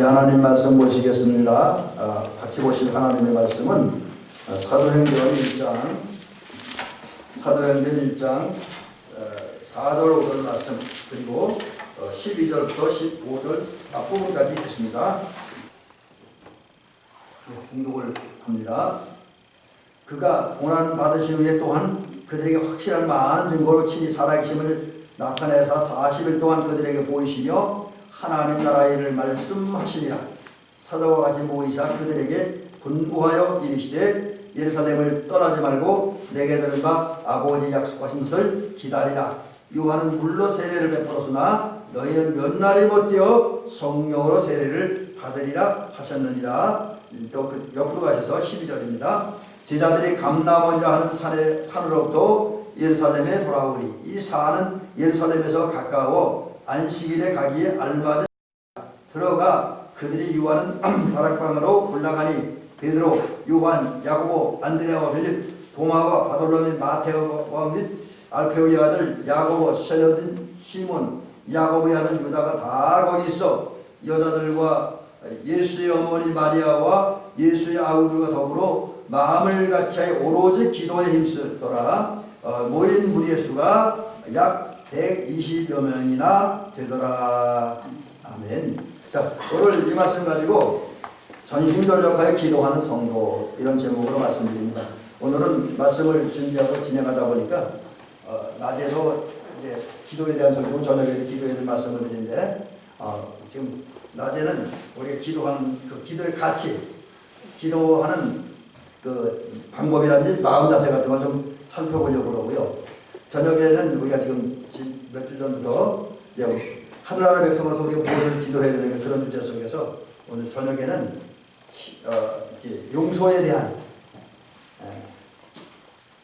하나님 말씀 보시겠습니다. 같이 보실 하나님의 말씀은 사도행전 1장 4절 5절 말씀 그리고 12절부터 15절 앞부분까지 있겠습니다. 공독을 합니다. 그가 고난 받으신 후에 또한 그들에게 확실한 많은 증거로 친히 살아계심을 나타내사 40일 동안 그들에게 보이시며 하나님 나라의 일을 말씀하시니라. 사도와 같이 모이사 그들에게 분부하여 이르시되 예루살렘을 떠나지 말고 내게 들은 바 아버지 약속하신 것을 기다리라. 요한은 물로 세례를 베풀었으나 너희는 몇 날이 못되어 성령으로 세례를 받으리라 하셨느니라. 또 그 옆으로 가셔서 12절입니다. 제자들이 감람원이라 하는 산으로부터 예루살렘에 돌아오니 이 산은 예루살렘에서 가까워 안식일에 가기에 알맞은 들어가 그들이 유하는 다락방으로 올라가니 베드로, 요한, 야고보, 안드레아와 빌립, 도마와 바돌로미, 마테오와 및 알페오의 아들 야고보, 셀로딘, 시몬, 야고보의 아들 유다가 다 거기 있어 여자들과 예수의 어머니 마리아와 예수의 아우들과 더불어 마음을 같이하여 오로지 기도에 힘쓰더라. 모인 무리의 수가 약 120여 명이나 되더라. 아멘. 자, 오늘 이 말씀 가지고 전심전력하여 기도하는 성도, 이런 제목으로 말씀드립니다. 오늘은 말씀을 준비하고 진행하다 보니까 낮에도 이제 기도에 대한 설교, 저녁에도 기도에 대한 말씀을 드리는데 지금 낮에는 우리가 기도하는 그 기도의 가치, 기도하는 그 방법이라든지 마음 자세 같은 걸 좀 살펴보려고 그러고요. 저녁에는 우리가 지금 몇 주 전부터 이제 하늘나라 백성으로서 우리가 무엇을 기도해야 되는 그런 주제 속에서 오늘 저녁에는 용서에 대한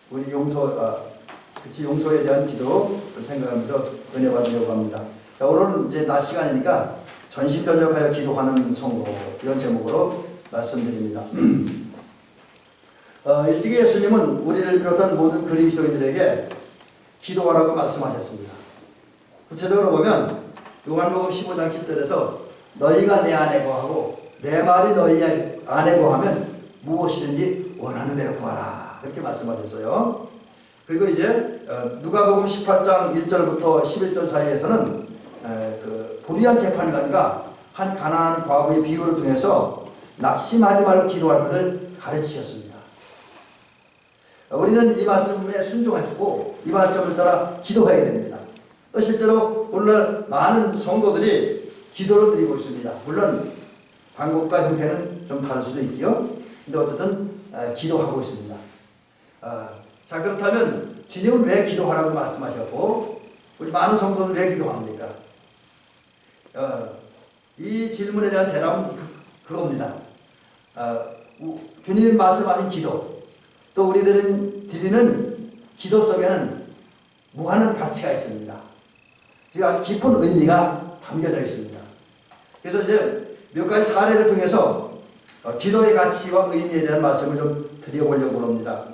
우리 용서에 대한 기도를 생각하면서 은혜 받으려고 합니다. 오늘은 이제 낮 시간이니까 전심전력하여 기도하는 성도, 이런 제목으로 말씀드립니다. 일찍이 예수님은 우리를 비롯한 모든 그리스도인들에게 기도하라고 말씀하셨습니다. 구체적으로 보면 요한복음 15장 10절에서 너희가 내 안에 거하고 내 말이 너희 안에 거하면 무엇이든지 원하는 대로 구하라, 그렇게 말씀하셨어요. 그리고 이제 누가복음 18장 1절부터 11절 사이에서는 그 불의한 재판관과 한 가난한 과부의 비유를 통해서 낙심하지 말고 기도할 것을 가르치셨습니다. 우리는 이 말씀에 순종하시고 이 말씀을 따라 기도해야 됩니다. 또 실제로 오늘날 많은 성도들이 기도를 드리고 있습니다. 물론 방법과 형태는 좀 다를 수도 있지요. 근데 어쨌든 기도하고 있습니다. 자, 그렇다면 주님은 왜 기도하라고 말씀하셨고 우리 많은 성도는 왜 기도합니까? 이 질문에 대한 대답은 그겁니다. 주님이 말씀하신 기도, 또 우리들은 드리는 기도 속에는 무한한 가치가 있습니다. 그리고 아주 깊은 의미가 담겨져 있습니다. 그래서 이제 몇 가지 사례를 통해서 기도의 가치와 의미에 대한 말씀을 좀 드려보려고 합니다.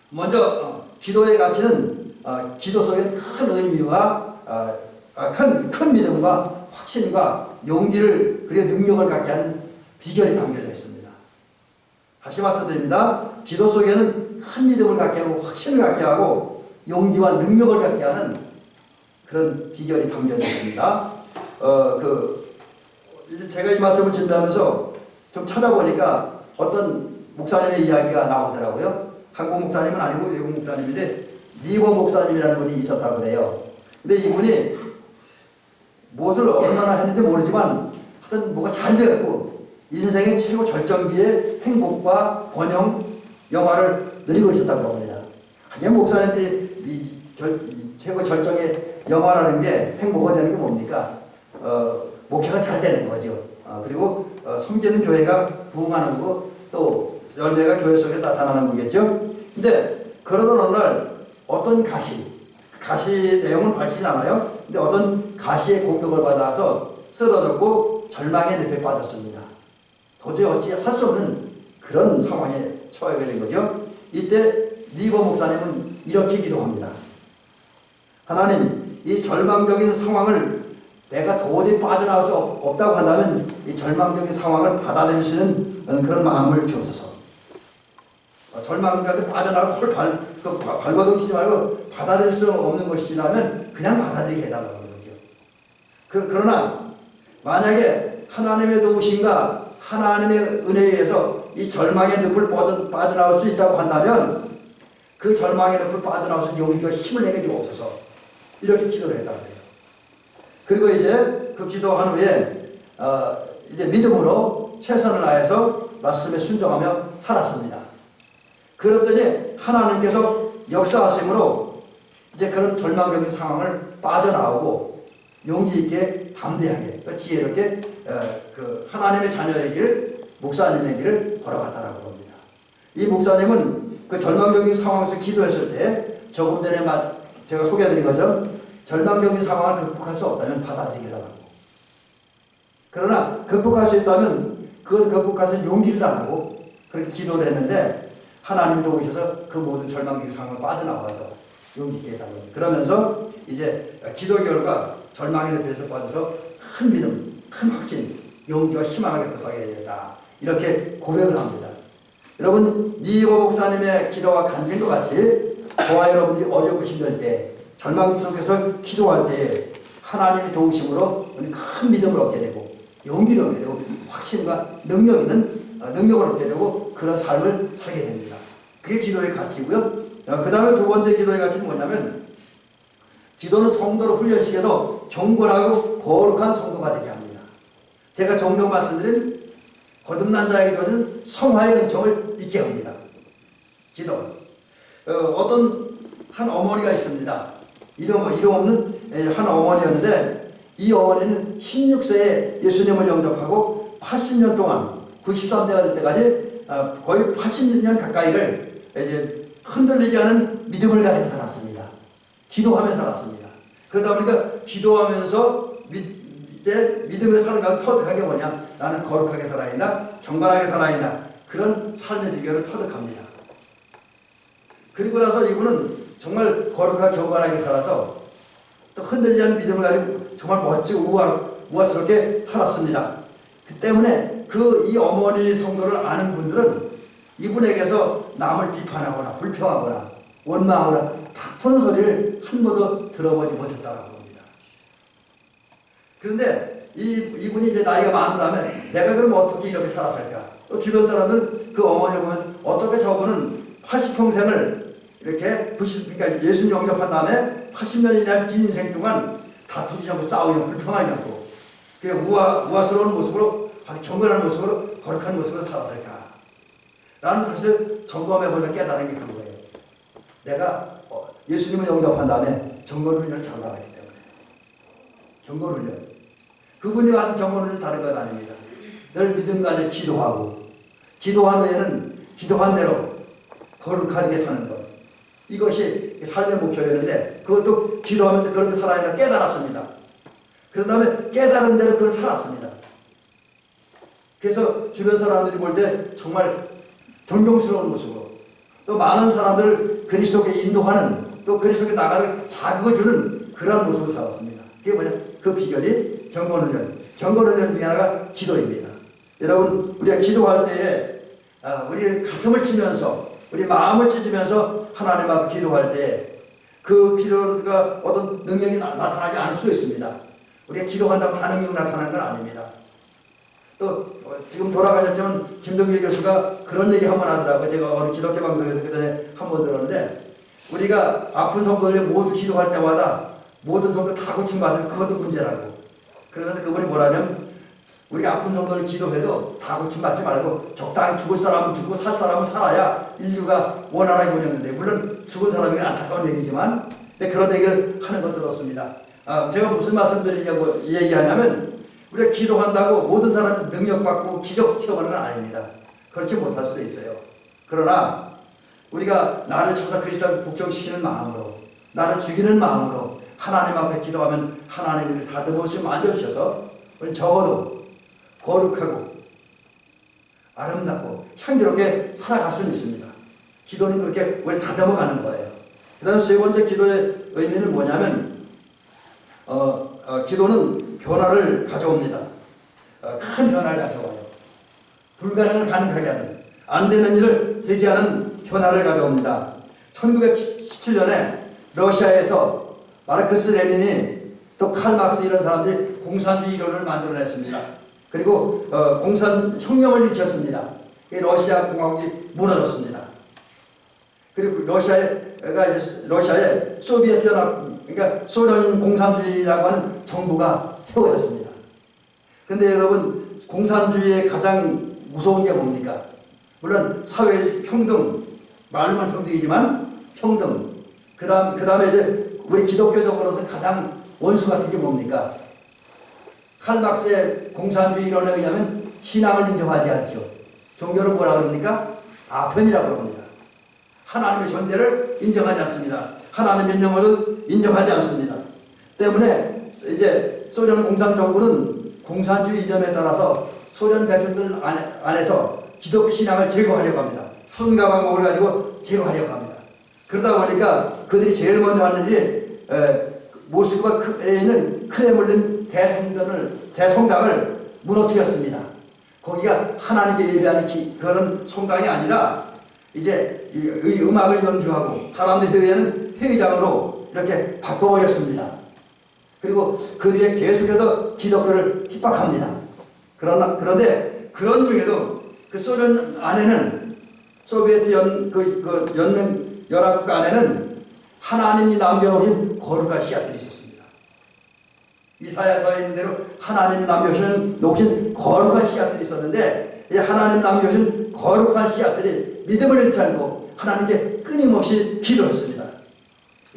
먼저 기도의 가치는 기도 속에는 큰 의미와 큰 믿음과 확신과 용기를, 그리고 능력을 갖게 하는 비결이 담겨져 있습니다. 다시 말씀드립니다. 기도 속에는 큰 믿음을 갖게 하고 확신을 갖게 하고 용기와 능력을 갖게 하는 그런 비결이 담겨져 있습니다. 이제 제가 이 말씀을 준비하면서 좀 찾아보니까 어떤 목사님의 이야기가 나오더라고요. 한국 목사님은 아니고 외국 목사님인데 리버 목사님이라는 분이 있었다고 그래요. 근데 이분이 무엇을 얼마나 했는지 모르지만 하여튼 뭐가 잘 되었고 인생의 최고 절정기의 행복과 번영, 영화를 누리고 있었다고 합니다. 하긴 목사님들이 이 최고 절정의 영화라는 게, 행복이 되는 게 뭡니까? 목회가 잘 되는 거죠. 그리고 섬기는 교회가 부흥하는 거, 또 열매가 교회 속에 나타나는 거겠죠. 근데 그러던 어느 날 어떤 가시 내용은 밝히진 않아요. 근데 어떤 가시의 공격을 받아서 쓰러졌고 절망의 늪에 빠졌습니다. 도저히 어찌할 수 없는 그런 상황에 처하게 된 거죠. 이때 리버 목사님은 이렇게 기도합니다. 하나님, 이 절망적인 상황을 내가 도저히 빠져나올 수 없다고 한다면 이 절망적인 상황을 받아들일 수 있는 그런 마음을 주옵소서. 절망까지 빠져나가고 발버둥치지 말고 받아들일 수 없는 것이라면 그냥 받아들이게 해달라고 그러죠. 그러나 만약에 하나님의 도우심과 하나님의 은혜에 의해서 이 절망의 늪을 빠져나올 수 있다고 한다면 그 절망의 늪을 빠져나와서 용기와 힘을 내게 주옵소서. 이렇게 기도를 했다고 해요. 그리고 이제 그 기도한 후에 이제 믿음으로 최선을 다해서 말씀에 순종하며 살았습니다. 그랬더니 하나님께서 역사하심으로 이제 그런 절망적인 상황을 빠져나오고 용기 있게 담대하게 또 지혜롭게 그 하나님의 자녀의 길, 목사님의 길을 걸어갔다라고 합니다. 이 목사님은 그 절망적인 상황에서 기도했을 때 조금 전에 제가 소개해드린 것처럼 절망적인 상황을 극복할 수 없다면 받아들이기를 하고, 그러나 극복할 수 있다면 그걸 극복할 수 있는 용기를 달라고 그렇게 기도를 했는데 하나님이 도우셔서 그 모든 절망적인 상황을 빠져나와서 용기 있게 해달라고. 그러면서 이제 기도 결과 절망의 늪에서 빠져서 큰 믿음, 큰 확신, 용기와 희망을 갖고 살게 되겠다. 이렇게 고백을 합니다. 여러분, 니고 목사님의 기도와 간증과 같이 저와 여러분들이 어렵고 힘들 때, 절망 속에서 기도할 때 하나님의 도우심으로 큰 믿음을 얻게 되고 용기를 얻게 되고 확신과 능력을 얻게 되고 그런 삶을 살게 됩니다. 그게 기도의 가치고요. 그 다음에 두 번째 기도의 가치는 뭐냐면, 기도는 성도를 훈련시켜서 경건하고 거룩한 성도가 되게 합니다. 제가 종종 말씀드린 거듭난 자의 기도는 성화의 은총을 잊게 합니다. 기도. 어떤 한 어머니가 있습니다. 이름 없는 한 어머니였는데, 이 어머니는 16세에 예수님을 영접하고 80년 동안 93세가 될 때까지 거의 80년 가까이를 이제 흔들리지 않은 믿음을 가지고 살았습니다. 기도하며 살았습니다. 그러다 보니까 기도하면서 이제 믿음을 사는 것가 터득하게 뭐냐, 나는 거룩하게 살아야나 경건하게 살아야나 그런 삶의 비결을 터득합니다. 그리고 나서 이분은 정말 거룩하게 경건하게 살아서 또 흔들리지 않는 믿음을 가지고 정말 멋지고 우아스럽게 살았습니다. 그 때문에 이 어머니 성도를 아는 분들은 이분에게서 남을 비판하거나 불평하거나 원망하거나 다투는 소리를 한 번도 들어보지 못했다고 합니다. 그런데 이분이 이제 나이가 많은 다음에 내가 그럼 어떻게 이렇게 살았을까? 또 주변 사람들 그 어머니를 보면서 어떻게 저분은 80평생을 이렇게 그러니까 예수님 영접한 다음에 80년이나 긴 인생 동안 다투지 않고 싸우지 않고 불평하지 않고 그냥 우아스러운 모습으로 아주 경건한 모습으로 거룩한 모습으로 살았을까? 라는 사실 점검해보자 깨달은 게 그거예요. 내가 예수님을 영접한 다음에 경건훈련을 잘 나갔기 때문에. 경건훈련. 그분이 가진 경건훈련은 다른 것 아닙니다. 늘 믿음 가지고 기도하고, 기도한 후에는 기도한 대로 거룩하게 사는 것. 이것이 삶의 목표였는데 그것도 기도하면서 그렇게 살아야 깨달았습니다. 그 다음에 깨달은 대로 그걸 살았습니다. 그래서 주변 사람들이 볼 때 정말 존경스러운 모습으로, 또 많은 사람들을 그리스도께 인도하는, 또 그리스도께 나가는 자극을 주는 그런 모습으로 살았습니다. 그게 뭐냐? 그 비결이 경건훈련. 경건훈련 중에 하나가 기도입니다. 여러분, 우리가 기도할 때에 우리 가슴을 치면서 우리 마음을 찢으면서 하나님 앞에 기도할 때 그 기도가 어떤 능력이 나타나지 않을 수 있습니다. 우리가 기도한다고 다 능력 나타나는 건 아닙니다. 또 지금 돌아가셨지만 김동길 교수가 그런 얘기 한번 하더라고요. 제가 어느 기독교 방송에서 그전에 한번 들었는데, 우리가 아픈 성도들 모두 기도할 때마다 모든 성도 다 고침받으면 그것도 문제라고. 그러면서 그분이 뭐라냐면, 우리가 아픈 성도를 기도해도 다 고침받지 말고 적당히 죽을 사람은 죽고 살 사람은 살아야 인류가 원활하게 운영되는데, 물론 죽은 사람이 안타까운 얘기지만 그런 얘기를 하는 것 들었습니다. 제가 무슨 말씀 드리려고 얘기하냐면, 우리가 기도한다고 모든 사람은 능력받고 기적 체험하는 건 아닙니다. 그렇지 못할 수도 있어요. 그러나 우리가 나를 쳐서 그리스도를 복종시키는 마음으로, 나를 죽이는 마음으로 하나님 앞에 기도하면 하나님이 다듬으시고 만져주셔서 적어도 거룩하고 아름답고 향기롭게 살아갈 수는 있습니다. 기도는 그렇게 우리 다듬어가는 거예요. 그 다음 세 번째 기도의 의미는 뭐냐면, 기도는 변화를 가져옵니다. 큰 변화를 가져와요. 불가능을 가능하게 하는, 안 되는 일을 되게 하는 변화를 가져옵니다. 1917년에 러시아에서 마르크스 레닌이 또 칼 막스 이런 사람들이 공산주의 이론을 만들어냈습니다. 그리고 공산혁명을 일으켰습니다. 러시아 공화국이 무너졌습니다. 그리고 러시아에 소비에트 연합, 그러니까 소련 공산주의라고 하는 정부가 세워졌습니다. 근데 여러분, 공산주의의 가장 무서운 게 뭡니까? 물론 사회 평등, 말로만 평등이지만 평등. 그 다음에 이제 우리 기독교적으로서 가장 원수 같은 게 뭡니까? 칼 막스의 공산주의 이론에 의하면 신앙을 인정하지 않죠. 종교를 뭐라 그럽니까? 아편이라고 합니다. 하나님의 존재를 인정하지 않습니다. 하나님의 명령을 인정하지 않습니다. 때문에 이제 소련 공산정부는 공산주의 이념에 따라서 소련 백성들 안에서 기독교 신앙을 제거하려고 합니다. 순가 방법을 가지고 제거하려고 합니다. 그러다 보니까 그들이 제일 먼저 하는 일이 모스크바에 있는 크레물린 대성당을 무너뜨렸습니다. 거기가 하나님께 예배하는 그런 성당이 아니라 이제 이 음악을 연주하고 사람들이 회의하는 회의장으로 이렇게 바꿔버렸습니다. 그리고 그 뒤에 계속해서 기독교를 핍박합니다. 그런데 그런 중에도 그 소련 안에는 소비에트 연맹 연합국 안에는 하나님이 남겨놓으신 거룩한 씨앗들이 있었습니다. 이사야서에 있는 대로 하나님이 남겨놓으신 거룩한 씨앗들이 있었는데, 이 하나님 남겨놓으신 거룩한 씨앗들이 믿음을 잃지 않고 하나님께 끊임없이 기도했습니다.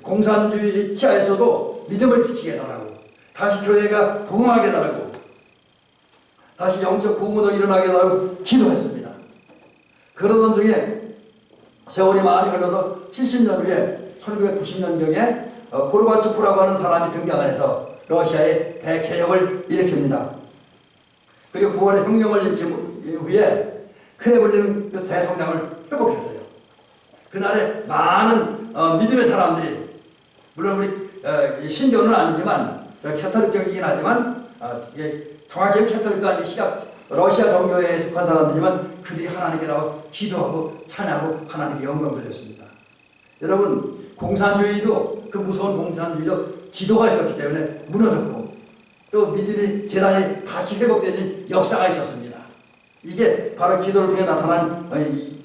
공산주의 치하에서도 믿음을 지키게 달라고, 다시 교회가 부흥하게 달라고, 다시 영적 부흥도 일어나게 달라고 기도했습니다. 그러던 중에 세월이 많이 흘러서 70년 후에 1990년경에 고르바초프라고 하는 사람이 등장을 해서 러시아의 대개혁을 일으킵니다. 그리고 9월에 혁명을 일으킨 후에 크레물린 대성당을 회복했어요. 그날에 많은 믿음의 사람들이, 물론 우리 신교는 아니지만 캐톨릭적이긴 하지만 정확히 캐톨릭도 아닌 러시아 정교회에 속한 사람들이지만 그들이 하나님께 나와 기도하고 찬양하고 하나님께 영광 돌렸습니다. 여러분, 공산주의도, 그 무서운 공산주의도 기도가 있었기 때문에 무너졌고, 또 믿음이 재단이 다시 회복되는 역사가 있었습니다. 이게 바로 기도를 통해 나타난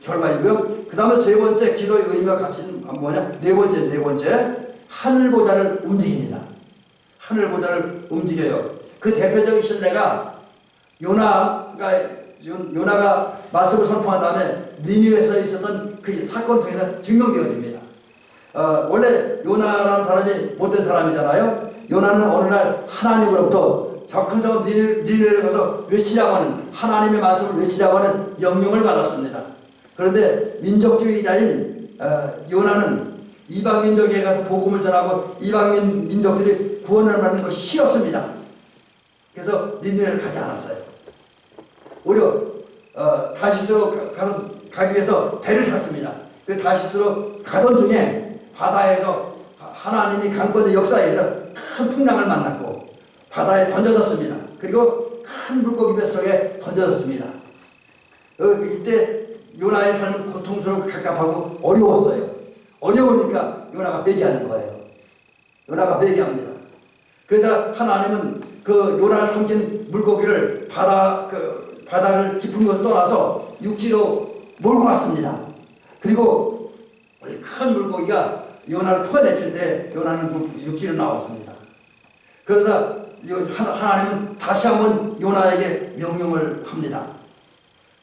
결과이고요. 그 다음에 세 번째 기도의 의미와 가치는 뭐냐? 네 번째 하늘보다를 움직입니다. 하늘보다를 움직여요. 그 대표적인 신뢰가 요나가 말씀을 선포한 다음에 니느웨에서 있었던 그 사건 통해서 증명되어집니다. 원래 요나라는 사람이 못된 사람이잖아요. 요나는 어느 날 하나님으로부터 저 큰 성 니느웨에 가서 외치라고 하는, 하나님의 말씀을 외치라고 하는 명령을 받았습니다. 그런데 민족주의자인 요나는 이방 민족에 가서 복음을 전하고 이방 민족들이 구원을 받는 것이 싫었습니다. 그래서 니느웨를 가지 않았어요. 오히려 다시스로 가기 위해서 배를 탔습니다. 그 다시스로 가던 중에 바다에서 하나님이 강권의 역사에서 큰 풍랑을 만났고 바다에 던져졌습니다. 그리고 큰 물고기 뱃속에 던져졌습니다. 이때 요나의 삶은 고통스럽고 갑갑하고 어려웠어요. 어려우니까 요나가 회개하는 거예요. 요나가 회개합니다. 그래서 하나님은 그 요나를 삼킨 물고기를 바다를 깊은 곳에 떠나서 육지로 몰고 왔습니다. 그리고 큰 물고기가 요나를 토해내칠 때 요나는 육지로 나왔습니다. 그러자 하나님은 다시 한번 요나에게 명령을 합니다.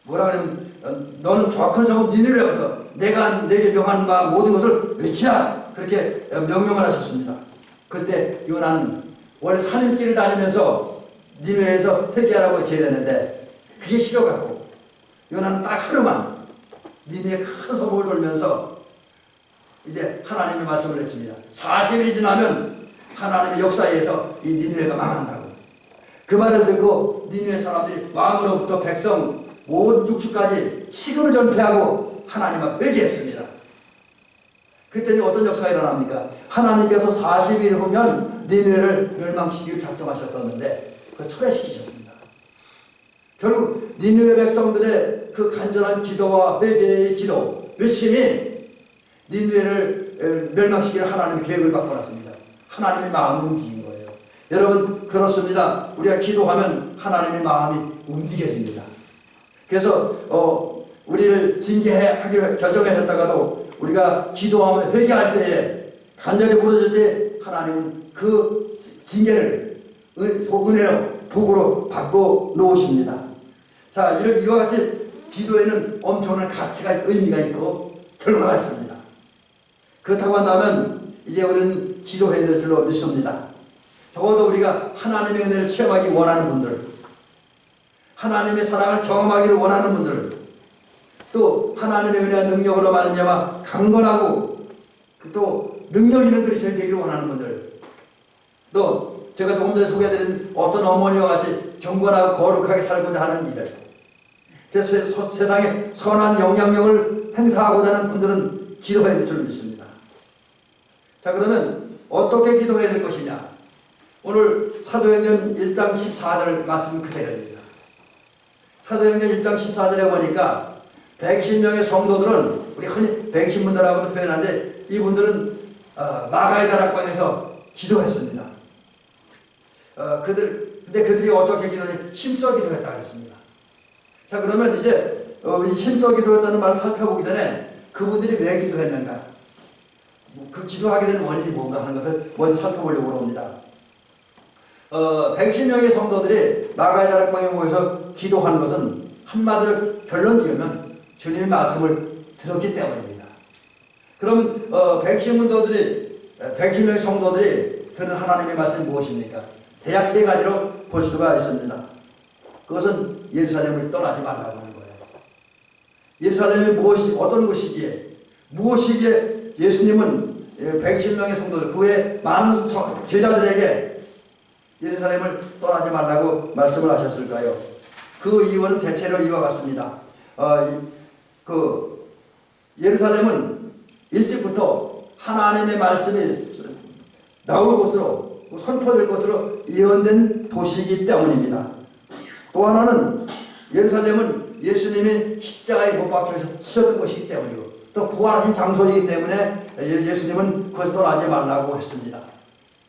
뭐라 그러면 너는 저 큰 성읍 니느웨에 가서 내가 내게 명한 바 모든 것을 외치라, 그렇게 명령을 하셨습니다. 그때 요나는 원래 산길을 다니면서 니느웨에서 회개하라고 외쳐야 되는데 그게 싫어갖고 요나는 딱 하루만 니느웨 큰 성읍을 돌면서 이제 하나님의 말씀을 외칩니다. 40일이 지나면 하나님의 역사에 의해서 이 니느웨가 망한다고. 그 말을 듣고 니느웨 사람들이 왕으로부터 백성 모든 육축까지 식음을 전폐하고 하나님 앞 회개했습니다. 그때는 어떤 역사가 일어납니까? 하나님께서 40일 후면 니느웨를 멸망시키기를 작정하셨었는데 그걸 철회시키셨습니다. 결국 니느웨 백성들의 그 간절한 기도와 회개의 기도, 외침이 니느웨를 멸망시키는 하나님의 계획을 바꿔놨습니다. 하나님의 마음을 움직인 거예요. 여러분 그렇습니다. 우리가 기도하면 하나님의 마음이 움직여집니다. 그래서 우리를 징계하기로 결정하셨다가도 우리가 기도하며 회개할 때에 간절히 부르짖을 때 하나님은 그 징계를 은혜로 복으로 바꿔 놓으십니다. 자, 이와 같이 기도에는 엄청난 가치가 의미가 있고 결과가 있습니다. 그렇다고 한다면 이제 우리는 기도해야 될 줄로 믿습니다. 적어도 우리가 하나님의 은혜를 체험하기 원하는 분들, 하나님의 사랑을 경험하기를 원하는 분들, 또 하나님의 은혜와 능력으로 말미암아 강건하고 또 능력 있는 그리스도인이 되기를 원하는 분들, 또 제가 조금 전에 소개해드린 어떤 어머니와 같이 경건하고 거룩하게 살고자 하는 이들, 그래서 세상에 선한 영향력을 행사하고자 하는 분들은 기도해야 될 줄 믿습니다. 자, 그러면 어떻게 기도해야 될 것이냐? 오늘 사도행전 1장 14절 말씀 그대로입니다. 사도행전 1장 14절에 보니까 110명의 성도들은, 우리 흔히 110분들하고도 표현하는데 이분들은 마가의 다락방에서 기도했습니다. 근데 그들이 어떻게 기도했냐? 힘써 기도했다고 했습니다. 자, 그러면 이제 이 힘써 기도했다는 말을 살펴보기 전에 그분들이 왜 기도했는가? 그 기도하게 된 원인이 뭔가 하는 것을 먼저 살펴보려고 합니다. 110명의 성도들이 마가의 다락방에 모여서 기도하는 것은 한마디로 결론 지으면 주님의 말씀을 들었기 때문입니다. 그러면 110명의 성도들이 들은 하나님의 말씀이 무엇입니까? 대략 세 가지로 볼 수가 있습니다. 그것은 예루살렘을 떠나지 말라고 하는 거예요. 예루살렘이 어떤 곳이기에, 무엇이기에 예수님은 110명의 성도들, 그 외에 많은 제자들에게 예루살렘을 떠나지 말라고 말씀을 하셨을까요? 그 이유는 대체로 이와 같습니다. 예루살렘은 일찍부터 하나님의 말씀이 나올 곳으로, 선포될 곳으로 예언된 도시이기 때문입니다. 또 하나는 예루살렘은 예수님이 십자가에 못 박혀 치셨던 것이기 때문이고, 또 부활하신 장소이기 때문에 예수님은 그걸 떠나지 말라고 했습니다.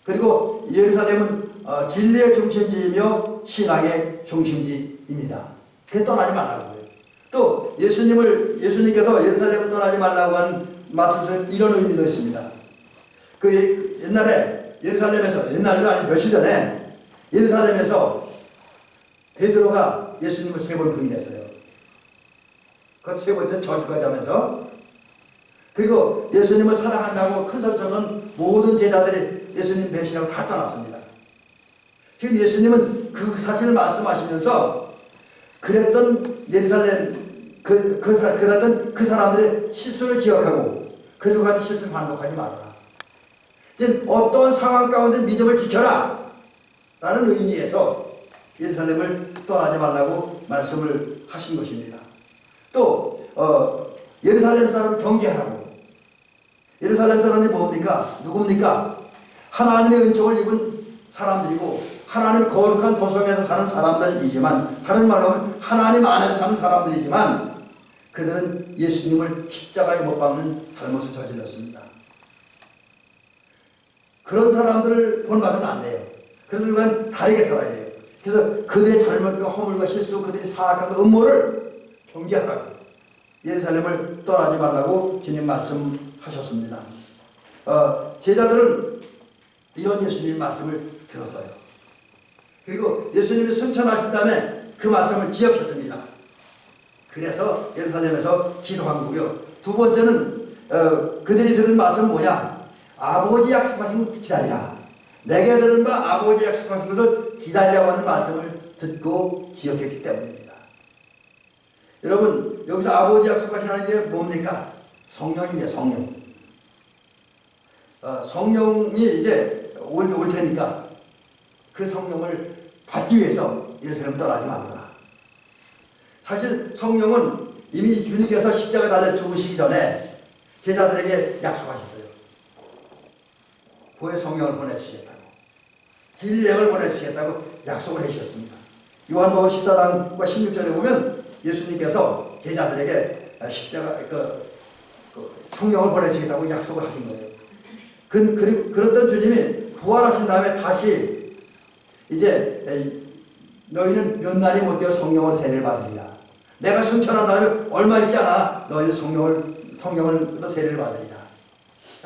그리고 예루살렘은 진리의 중심지이며 신앙의 중심지입니다. 그게 떠나지 말라고 해요. 또 예수님께서 예루살렘을 떠나지 말라고 한 말씀 속에 이런 의미도 있습니다. 그 옛날에 예루살렘에서, 옛날도 아니 며칠 전에 예루살렘에서 베드로가 예수님을 3번 부인했어요. 그 3번째 저주까지 하면서, 그리고 예수님을 사랑한다고 큰 소리 쳤던 모든 제자들이 예수님 배신하고 다 떠났습니다. 지금 예수님은 그 사실을 말씀하시면서 그랬던 예루살렘, 그랬던 그 사람들의 실수를 기억하고 그들과 같은 실수를 반복하지 말아라. 이제 어떤 상황 가운데 믿음을 지켜라 라는 의미에서 예루살렘을 떠나지 말라고 말씀을 하신 것입니다. 또 예루살렘 사람을 경계하라고. 예루살렘 사람이 뭡니까? 누굽니까? 하나님의 은총을 입은 사람들이고 하나님의 거룩한 도성에서 사는 사람들이지만, 다른 말로 하면 하나님 안에서 사는 사람들이지만 그들은 예수님을 십자가에 못 박는 잘못을 저질렀습니다. 그런 사람들을 본받으면 안 돼요. 그들과는 다르게 살아야 돼요. 그래서 그들의 잘못과 허물과 실수, 그들의 사악한 음모를 경계하라고 예루살렘을 떠나지 말라고 주님 말씀하셨습니다. 제자들은 이런 예수님의 말씀을 들었어요. 그리고 예수님이 승천하신 다음에 그 말씀을 기억했습니다. 그래서 예루살렘에서 기도한 거고요. 두 번째는 그들이 들은 말씀은 뭐냐? 아버지 약속하신 것 기다리라. 내게 들은 바 아버지 약속하신 것을 기다리라고 하는 말씀을 듣고 기억했기 때문입니다. 여러분, 여기서 아버지 약속하시는 게 뭡니까? 성령입니다. 성령. 성령이 이제 올 테니까 그 성령을 받기 위해서 예루살렘 떠나지 말라. 사실 성령은 이미 주님께서 십자가에 달려 죽으시기 전에 제자들에게 약속하셨어요. 보혜 성령을 보내주시겠다고, 진리의 보내주시겠다고 약속을 해주셨습니다. 요한복음 14장과 16절에 보면 예수님께서 제자들에게 십자가 성령을 보내주시겠다고 약속을 하신 거예요. 그리고 그랬던 주님이 부활하신 다음에 다시 이제 너희는 몇 날이 못 되어 성령을 세례를 받으리라. 내가 승천한 다음에 얼마 있지 않아 너희는 성령을 세례를 받으리라.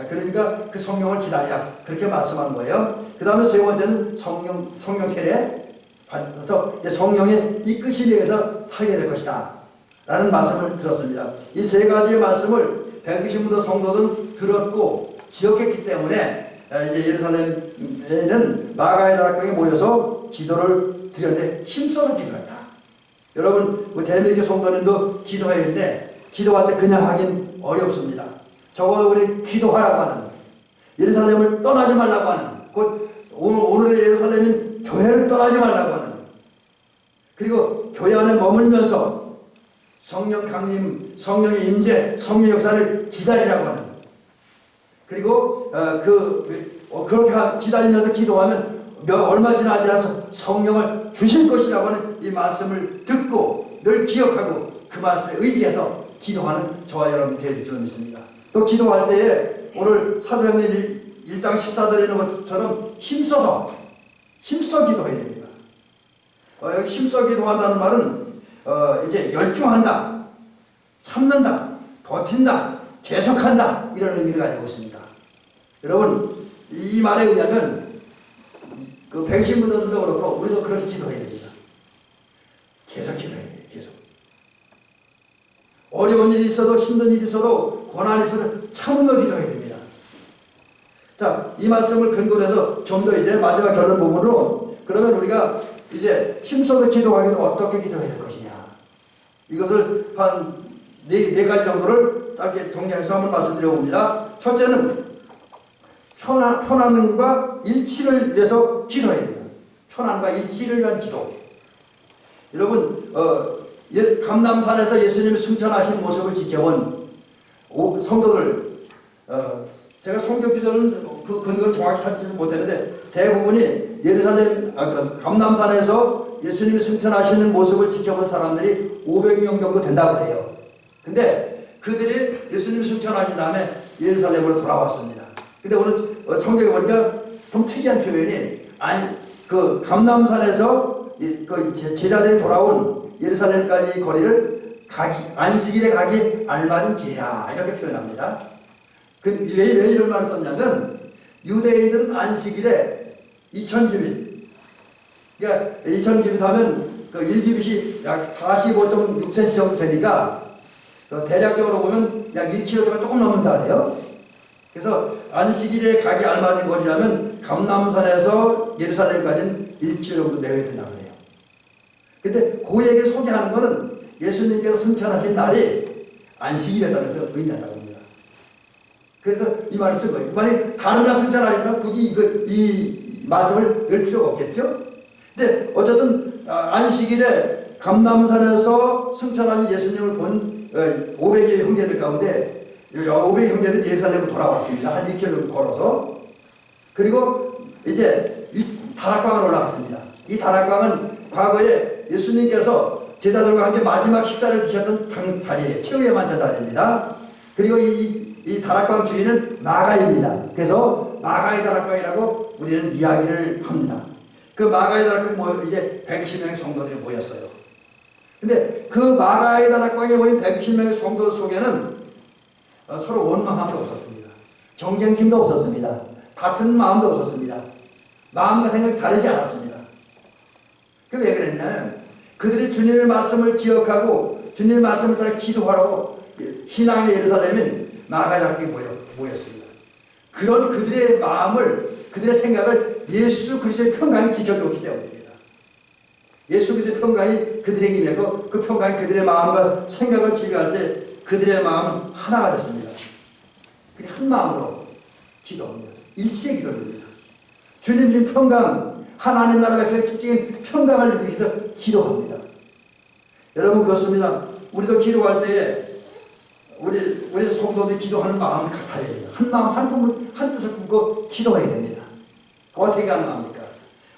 그러니까 그 성령을 기다리라, 그렇게 말씀한 거예요. 그 다음에 세 번째는 성령 세례 받아서 성령의 이끄심에 의해서 살게 될 것이다 라는 말씀을 들었습니다. 이 세 가지의 말씀을 120도 성도들은 들었고 기억했기 때문에 이제 예루살렘에는 마가의 다락방에 모여서 기도를 드렸는데 힘써서 기도했다. 여러분 대한민국 성도님도 기도해야 되는데 기도할 때 그냥 하긴 어렵습니다. 적어도 우리 기도하라고 하는, 예루살렘을 떠나지 말라고 하는, 곧 오늘의 예루살렘인 교회를 떠나지 말라고 하는, 그리고 교회 안에 머물면서 성령 강림, 성령의 임재, 성령의 역사를 기다리라고 하는, 그리고 그렇게 기다리면서 기도하면 얼마 지나지 않아서 성령을 주실 것이라고 하는 이 말씀을 듣고 늘 기억하고 그 말씀에 의지해서 기도하는 저와 여러분이 되릴 줄 믿습니다. 또 기도할 때에 오늘 사도행전 1장 14절에 있는 것처럼 힘써 기도해야 됩니다. 여기 힘써 기도한다는 말은 이제 열중한다, 참는다, 버틴다, 계속한다, 이런 의미를 가지고 있습니다. 여러분 이 말에 의하면 그 백신분들도 그렇고 우리도 그렇게 기도해야 됩니다. 계속 기도해야 돼요. 계속. 어려운 일이 있어도, 힘든 일이 있어도, 고난이 있어도 참으며 기도해야 됩니다. 자, 이 말씀을 근거로 해서 좀 더 이제 마지막 결론 부분으로, 그러면 우리가 이제 힘써서 기도하기 위해서 어떻게 기도해야 될 것이냐, 이것을 한 네 가지 정도를 짧게 정리해서 한번 말씀드려 봅니다. 첫째는 편안함과 일치를 위해서 기도해야 됩니다. 편안함과 일치를 위한 기도. 여러분 감람산에서 예수님이 승천하신 모습을 지켜본 성도들, 제가 성경 구절은 그 근거를 정확히 찾지 못했는데 대부분이 예루살렘 감람산에서 예수님이 승천하시는 모습을 지켜본 사람들이 500명 정도 된다고 해요. 근데 그들이 예수님이 승천하신 다음에 예루살렘으로 돌아왔습니다. 근데 오늘 성경에 보니까 좀 특이한 표현이, 그 감람산에서 그 제자들이 돌아온 예루살렘까지 거리를 안식일에 가기 알맞은 길이라, 이렇게 표현합니다. 왜 이런 말을 썼냐면, 유대인들은 안식일에 2000규빗, 그러니까 2000규빗 하면 그 1규빗이 약 45.6cm 정도 되니까 대략적으로 보면 약 1km가 조금 넘는다 그래요. 그래서 안식일에 가기 알맞은 거리라면 감람산에서 예루살렘까지는 1km 정도 내외 된다고 그래요. 근데 그 얘기를 소개하는 거는 예수님께서 승천하신 날이 안식일이라는 걸 의미한다고 합니다. 그래서 이 말을 쓴 거예요. 만약 다른 날 승천하니까 굳이 이 말씀을 낼 필요가 없겠죠? 근데 어쨌든 안식일에 감람산에서 승천하신 예수님을 본 500의 형제들 가운데 500의 형제는 예루살렘으로 돌아왔습니다. 한 2km 정도 걸어서. 그리고 이제 다락방으로 올라갔습니다. 이 다락방은 과거에 예수님께서 제자들과 함께 마지막 식사를 드셨던 자리예요. 최후의 만찬 자리입니다. 그리고 이 다락방 주인은 마가입니다. 그래서 마가의 다락방이라고 우리는 이야기를 합니다. 그 마가의 다락방에 이제 120명의 성도들이 모였어요. 근데 그 마가의 다락방에 모인 120명의 성도들 속에는 서로 원망함이 없었습니다. 경쟁심도 없었습니다. 같은 마음도 없었습니다. 마음과 생각이 다르지 않았습니다. 그게 왜 그랬냐면 그들이 주님의 말씀을 기억하고 주님의 말씀을 따라 기도하라고 신앙의 예루살렘인 마가의 다락방에 모였습니다. 그런 그들의 마음을, 그들의 생각을 예수 그리스도의 평강이 지켜주었기 때문입니다. 예수 그리스도의 평강이 그들에게 임했고 그 평강이 그들의 마음과 생각을 지배할 때 그들의 마음은 하나가 됐습니다. 그냥 한 마음으로 기도합니다. 일치의 기도입니다. 주님의 평강, 하나님 나라 백성의 특징인 평강을 누리기 위해서 기도합니다. 여러분 그렇습니다. 우리도 기도할 때에 우리 성도들이 기도하는 마음을 같아야 돼요. 한 마음 한 품을 한 뜻을 품고 기도해야 됩니다. 어떻게 가능합니까?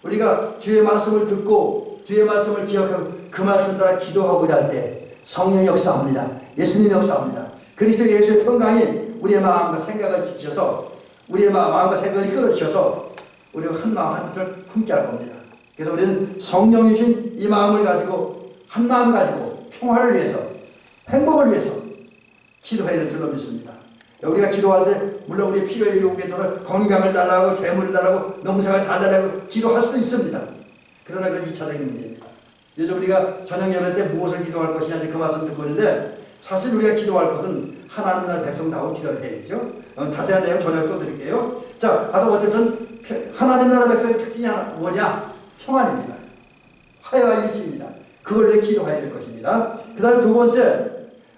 우리가 주의 말씀을 듣고 주의 말씀을 기억하고 그 말씀 따라 기도하고자 할 때 성령이 역사합니다. 예수님이 역사합니다. 그리스도 예수의 평강이 우리의 마음과 생각을 지키셔서 우리의 마음과 생각을 끌어주셔서 우리가 한 마음 한 뜻을 품게 할 겁니다. 그래서 우리는 성령이신 이 마음을 가지고 한 마음 가지고 평화를 위해서 행복을 위해서 기도해야 될 줄로 믿습니다. 우리가 기도할 때 물론 우리의 필요에 요구에 따라 건강을 달라고 재물을 달라고 농사가 잘 달라고 기도할 수도 있습니다. 그러나 그건 2차적인 문제입니다. 요즘 우리가 저녁 예배 때 무엇을 기도할 것이냐 그 말씀 듣고 있는데 사실 우리가 기도할 것은 하나님 나라 백성다운 기도를 해야죠. 자세한 내용 저녁 또 드릴게요. 자, 어쨌든 하나님 나라 백성의 특징이 뭐냐? 평안입니다. 화해와 일치입니다. 그걸 위해 기도해야 될 것입니다. 그 다음에 두 번째,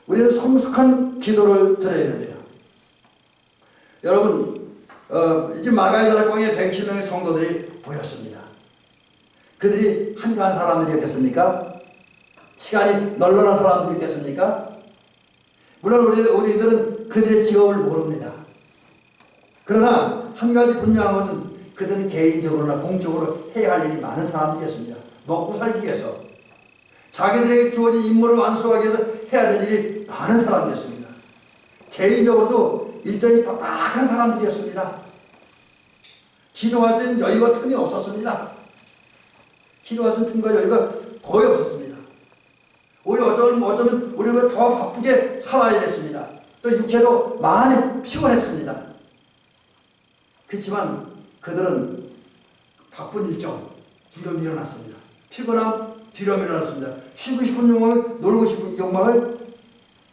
우리는 성숙한 기도를 드려야 됩니다. 여러분, 이제 마가다락 광야에 110명의 성도들이 모였습니다. 그들이 한가한 사람들이었겠습니까? 시간이 널널한 사람들이었겠습니까? 물론 우리들은 그들의 직업을 모릅니다. 그러나 한 가지 분명한 것은 그들은 개인적으로나 공적으로 해야 할 일이 많은 사람들이었습니다. 먹고 살기 위해서 자기들에게 주어진 임무를 완수하기 위해서 해야 될 일이 많은 사람들이었습니다. 개인적으로도 일정이 빡빡한 사람들이었습니다. 기도할 수 있는 여유와 틈이 없었습니다. 기도할 수 있는 틈과 여유가 거의 없었습니다. 오히려 어쩌면 우리는 더 바쁘게 살아야 됐습니다. 또 육체도 많이 피곤했습니다. 그렇지만 그들은 바쁜 일정 뒤로 밀어놨습니다. 피곤함 뒤로 밀어놨습니다. 쉬고 싶은 욕망을, 놀고 싶은 욕망을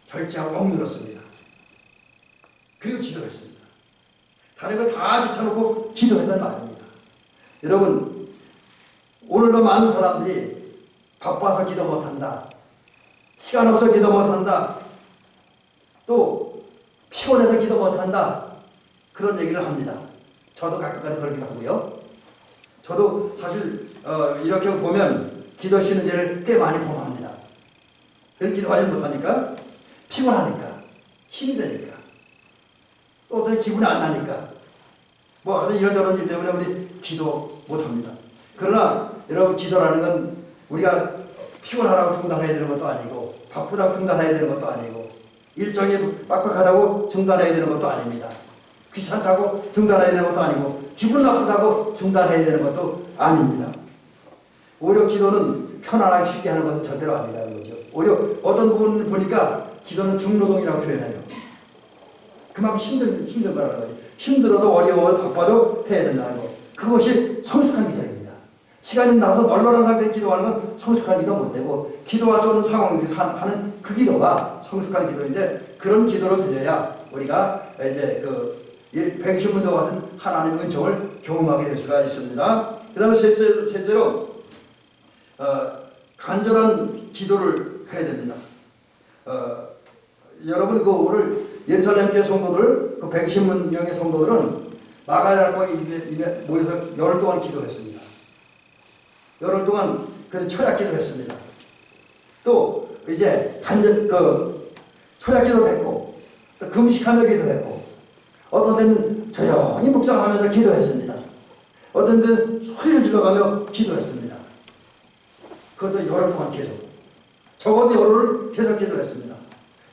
절제하고 억눌렀습니다. 그리고 기도했습니다. 다른 거 다 제쳐놓고 기도했단 말입니다. 여러분, 오늘도 많은 사람들이 바빠서 기도 못한다, 시간 없어 기도 못한다, 또 피곤해서 기도 못한다, 그런 얘기를 합니다. 저도 가끔가다 그러기도 하고요. 저도 사실 이렇게 보면 기도 쉬는 죄를 꽤 많이 범합니다. 늘 기도하지 못하니까, 피곤하니까, 힘이 드니까, 또 어떤 기분이 안 나니까, 뭐 하여튼 이런저런 일 때문에 우리 기도 못합니다. 그러나 여러분, 기도라는 건 우리가 피곤하다고 중단해야 되는 것도 아니고, 바쁘다고 중단해야 되는 것도 아니고, 일정이 빡빡하다고 중단해야 되는 것도 아닙니다. 귀찮다고 중단해야 되는 것도 아니고, 기분 나쁘다고 중단해야 되는 것도 아닙니다. 오히려 기도는 편안하게 쉽게 하는 것은 절대로 아니라는 거죠. 오히려 어떤 분 보니까 기도는 중노동이라고 표현해요. 그만큼 힘든 거라는 거지. 힘들어도 어려워도 바빠도 해야 된다는 거. 그것이 성숙한 기도입니다. 시간이 나서 널널한 상태에 기도하는 건 성숙한 기도 못 되고, 기도할 수 없는 상황에서 하는 그 기도가 성숙한 기도인데, 그런 기도를 드려야 우리가 이제 120문도 같은 하나님의 은총을 경험하게 될 수가 있습니다. 그 다음에 셋째로 간절한 기도를 해야 됩니다. 여러분, 오늘 예루살렘 교 성도들, 120명의 성도들은 마가다락방에 모여서 열흘 동안 기도했습니다. 열흘 동안 그래서 철야 기도했습니다. 또 이제 철야 기도도 했고, 또 금식하며 기도했고, 어떤 데는 조용히 묵상하면서 기도했습니다. 어떤 데는 소리를 질러가며 기도했습니다. 그것도 열흘 동안 계속, 적어도 열흘을 계속 기도했습니다.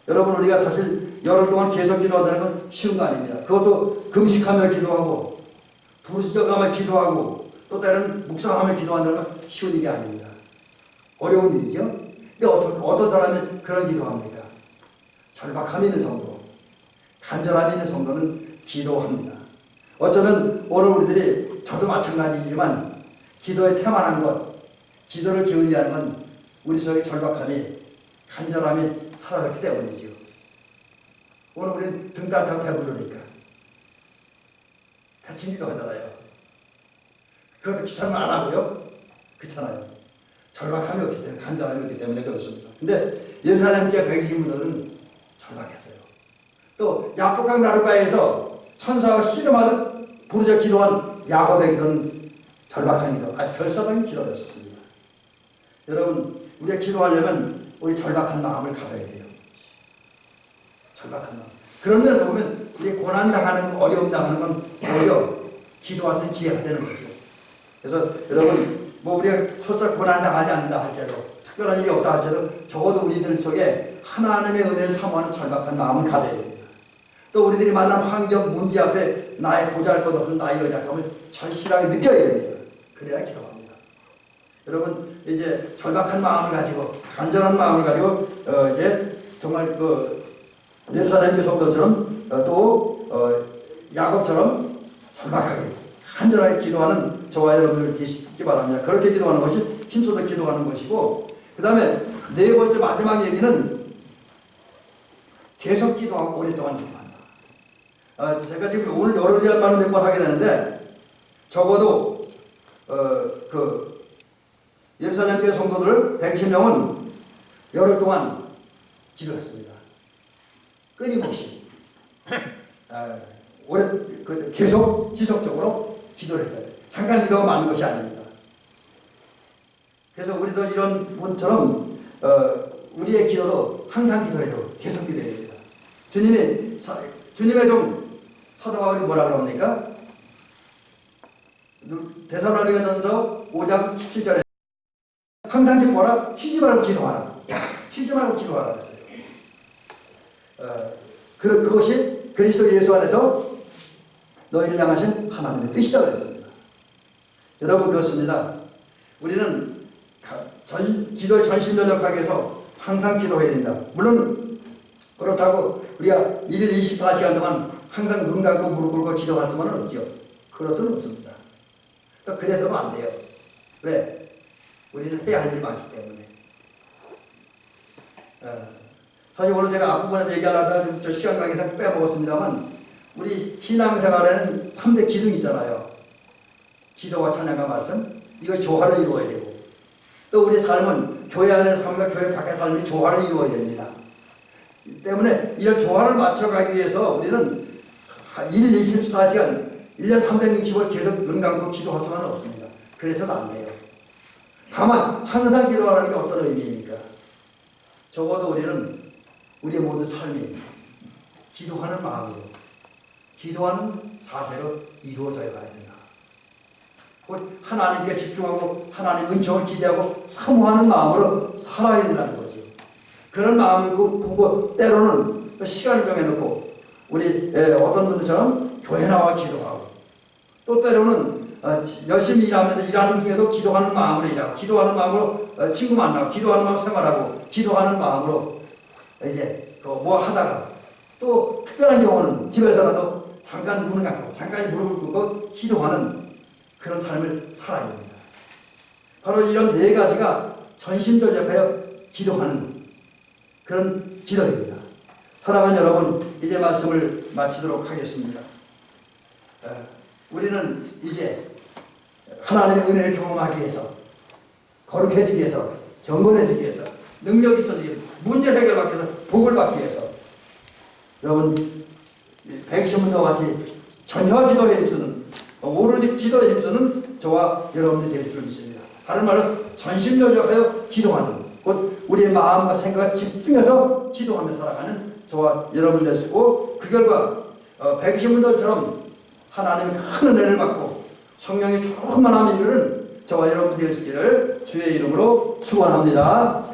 여러분, 우리가 사실 열흘 동안 계속 기도한다는 건 쉬운 거 아닙니다. 그것도 금식하며 기도하고, 부르짖어가며 기도하고, 또 때로는 묵상하며 기도한다는 건 쉬운 일이 아닙니다. 어려운 일이죠. 근데 어떤 사람이 그런 기도합니까? 절박함이 있는 성도, 간절함이 있는 성도는 기도합니다. 어쩌면 오늘 우리들이, 저도 마찬가지이지만, 기도에 태만한 것, 기도를 게을리하는 건 우리 속의 절박함이, 간절함이 사라졌기 때문이지요. 오늘 우리는 등 따뜻하고 배부르니까 대충 기도하잖아요. 그것도 귀찮으면 안 하고요. 그렇잖아요. 절박함이 없기 때문에, 간절함이 없기 때문에 그렇습니다. 근데 예루살렘 교회 120문들은 절박했어요. 또 야복강 나룻가에서 천사가 씨름하듯 부르짖어 기도한 야곱의 기도는 절박한 기도, 아주 결사적인 기도였었습니다. 여러분, 우리가 기도하려면 우리 절박한 마음을 가져야 돼요. 절박한 마음. 그런 데서 보면 우리 고난 당하는 어려움 당하는 건 오히려 기도와서 지혜가 되는 거죠. 그래서 여러분 뭐 우리가 설사 고난 당하지 않는다 할지라도 특별한 일이 없다 할지라도 적어도 우리들 속에 하나님의 은혜를 사모하는 절박한 마음을 가져야 됩니다. 또 우리들이 만난 환경 문제 앞에 나의 보잘것없는 나의 연약함을 절실하게 느껴야 됩니다. 그래야 기도합니다. 여러분 이제 절박한 마음을 가지고 간절한 마음을 가지고 이제 정말 그 예루살렘 교 성도처럼 또 야곱처럼 절박하게 간절하게 기도하는 저와 여러분들 계시기 바랍니다. 그렇게 기도하는 것이 힘써서 기도하는 것이고, 그 다음에 네 번째 마지막 얘기는 계속 기도하고 오랫동안 기도한다. 제가 지금 오늘 열흘이라는 말을 몇 번 하게 되는데 적어도 그 예루살렘 교회 성도들 120명은 열흘 동안 기도했습니다. 끊임없이 계속 지속적으로 기도를 했다. 잠깐 기도가 많은 것이 아닙니다. 그래서 우리도 이런 분처럼 우리의 기도도 항상 기도해도 계속 기도해야 됩니다. 주님의 종 사도 바울이 뭐라 그럽니까? 데살로니가전서 5장 17절에 항상 기뻐하라, 쉬지 말고 기도하라. 쉬지 말고 기도하라 그랬어요. 그것이 그리스도 예수 안에서 너희를 향하신 하나님의 뜻이다 그랬습니다. 여러분 그렇습니다. 우리는 기도에 전심전력하게 해서 항상 기도해야 된다. 물론 그렇다고 우리가 1일 24시간 동안 항상 눈 감고 무릎 꿇고 기도할 수만은 없지요. 그럴 수는 없습니다. 또 그래서도 안 돼요. 왜? 우리는 해야 할 일이 많기 때문에. 사실 오늘 제가 앞부분에서 얘기하려다가 저 시간 관계상 빼먹었습니다만, 우리 신앙생활에는 3대 기둥이 있잖아요. 기도와 찬양과 말씀, 이거 조화를 이루어야 되고, 또 우리 삶은 교회 안에서 삶과 교회 밖의 삶이 조화를 이루어야 됩니다. 때문에 이런 조화를 맞춰가기 위해서 우리는 1일 24시간 1년 360일 계속 눈 감고 기도할 수는 없습니다. 그래서도 안 돼요. 다만 항상 기도하라는 게 어떤 의미입니까? 적어도 우리는 우리의 모든 삶이 기도하는 마음으로, 기도하는 자세로 이루어져야 가야 된다. 곧 하나님께 집중하고 하나님 은총을 기대하고 사모하는 마음으로 살아야 된다는 거죠. 그런 마음을 꾸고 때로는 시간을 정해놓고 우리 어떤 분들처럼 교회 나와 기도하고, 또 때로는 열심히 일하면서 일하는 중에도 기도하는 마음으로 일하고, 기도하는 마음으로 친구 만나고, 기도하는 마음으로 생활하고, 기도하는 마음으로 이제 뭐 하다가, 또 특별한 경우는 집에서라도 잠깐 눈을 감고 잠깐 무릎을 꿇고 기도하는 그런 삶을 살아야 됩니다. 바로 이런 네 가지가 전심전력하여 기도하는 그런 기도입니다. 사랑하는 여러분, 이제 말씀을 마치도록 하겠습니다. 우리는 이제 하나님의 은혜를 경험하기 위해서, 거룩해지기 위해서, 경건해지기 위해서, 능력이 있어지기 위해서, 문제를 해결하기 위해서, 복을 받기 위해서 여러분 백신문과 같이 전혀 기도에 힘쓰는, 오로지 기도에 힘쓰는 저와 여러분들이 될 줄 믿습니다. 다른 말로 전심전력하여 기도하는, 곧 우리의 마음과 생각을 집중해서 기도하며 살아가는 저와 여러분 되시고, 그 결과 백신문들처럼 하나님의 큰 은혜를 받고 성령이 충만함을 이루는 저와 여러분들이 되시기를 주의 이름으로 축원합니다.